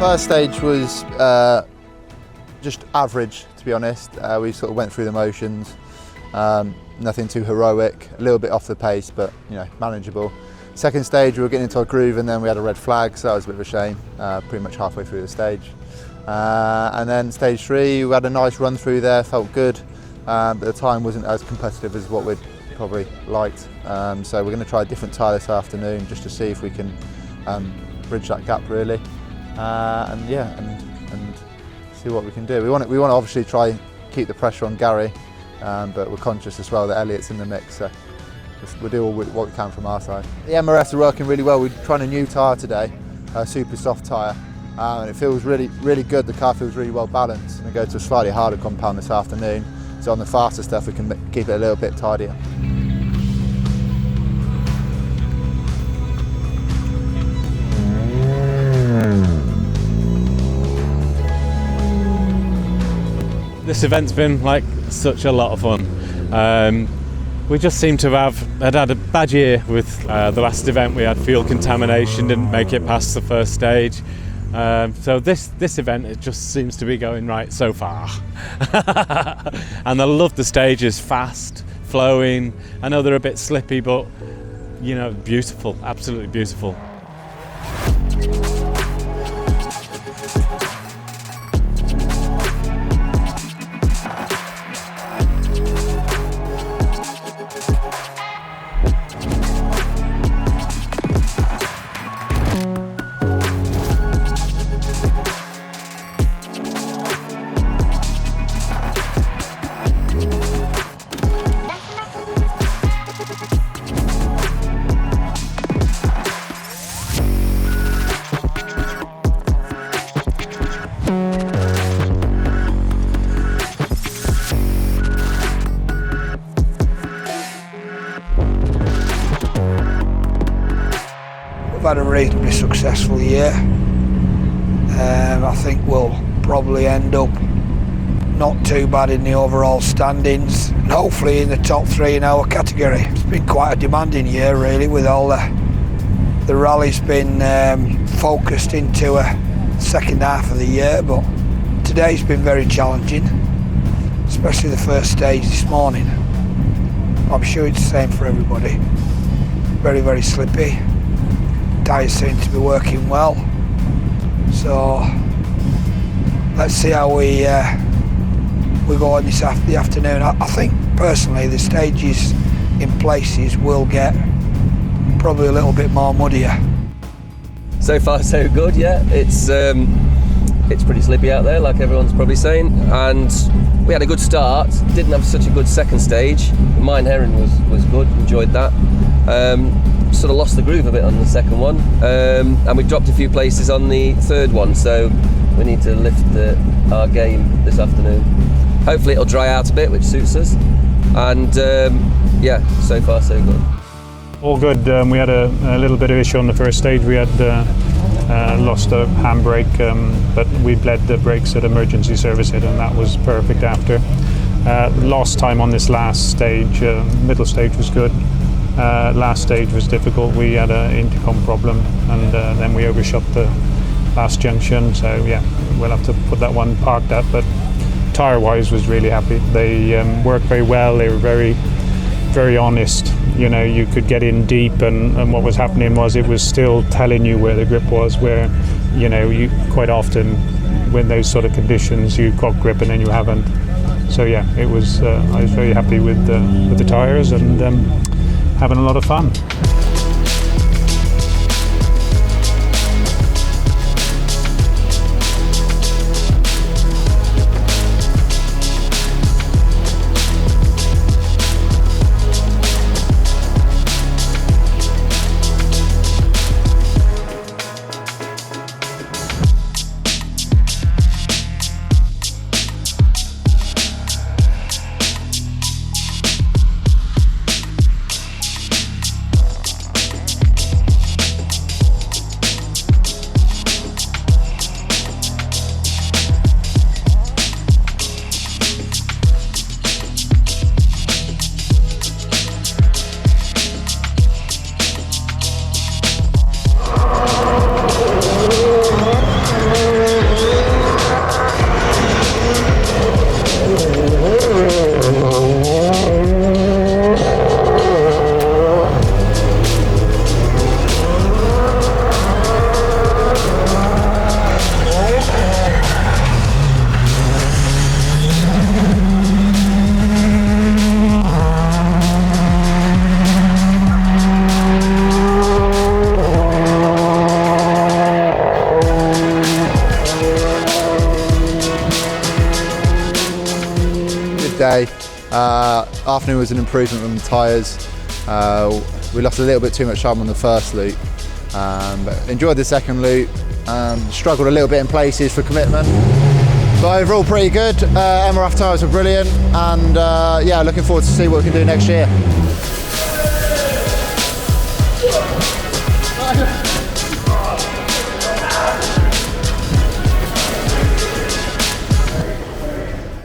First stage was just average, to be honest. We sort of went through the motions, nothing too heroic, a little bit off the pace, but manageable. Second stage we were getting into our groove and then we had a red flag, so that was a bit of a shame, pretty much halfway through the stage. And then stage 3, we had a nice run through there, felt good, but the time wasn't as competitive as what we'd probably liked. So we're going to try a different tyre this afternoon just to see if we can bridge that gap really, and see what we can do. We want to obviously try and keep the pressure on Gary, but we're conscious as well that Elliot's in the mix, so we'll do what we can from our side. The MRFs are working really well. We're trying a new tyre today, a super soft tyre, and it feels really good. The car feels really well balanced. We're going to go to a slightly harder compound this afternoon, so on the faster stuff we can keep it a little bit tidier. This event's been like such a lot of fun. We just seem to have had a bad year with the last event. We had fuel contamination, didn't make it past the first stage. So this event, it just seems to be going right so far. And I love the stages, fast, flowing. I know they're a bit slippy, but beautiful, absolutely beautiful. We've had a reasonably successful year. I think we'll probably end up not too bad in the overall standings and hopefully in the top 3 in our category. It's been quite a demanding year really, with all the rallies been focused into a second half of the year, but today's been very challenging, especially the first stage this morning. I'm sure it's the same for everybody. Very, very slippy. Tyres seem to be working well, so let's see how we go on this the afternoon. I think personally the stages in places will get probably a little bit more muddier. So far so good, yeah. It's pretty slippy out there, like everyone's probably saying, and we had a good start. Didn't have such a good second stage. Mine Heron was good, enjoyed that. Sort of lost the groove a bit on the second one, and we dropped a few places on the third one, so we need to lift our game this afternoon. Hopefully it'll dry out a bit, which suits us, and yeah, so far so good. All good. We had a little bit of issue on the first stage. We had lost a handbrake, but we bled the brakes at emergency service hit, and that was perfect after. Lost time on this last stage. Middle stage was good. Last stage was difficult. We had an intercom problem, and then we overshot the last junction, so yeah, we'll have to put that one parked up. But tyre wise was really happy. They worked very well. They were very, very honest. You could get in deep, and what was happening was it was still telling you where the grip was, where you quite often when those sort of conditions you got grip and then you haven't. So yeah, it was I was very happy with the tyres, and having a lot of fun. good day. Afternoon was an improvement on the tyres. We lost a little bit too much time on the first loop, but enjoyed the second loop. Struggled a little bit in places for commitment, but overall pretty good. MRF tyres were brilliant, and yeah, looking forward to see what we can do next year.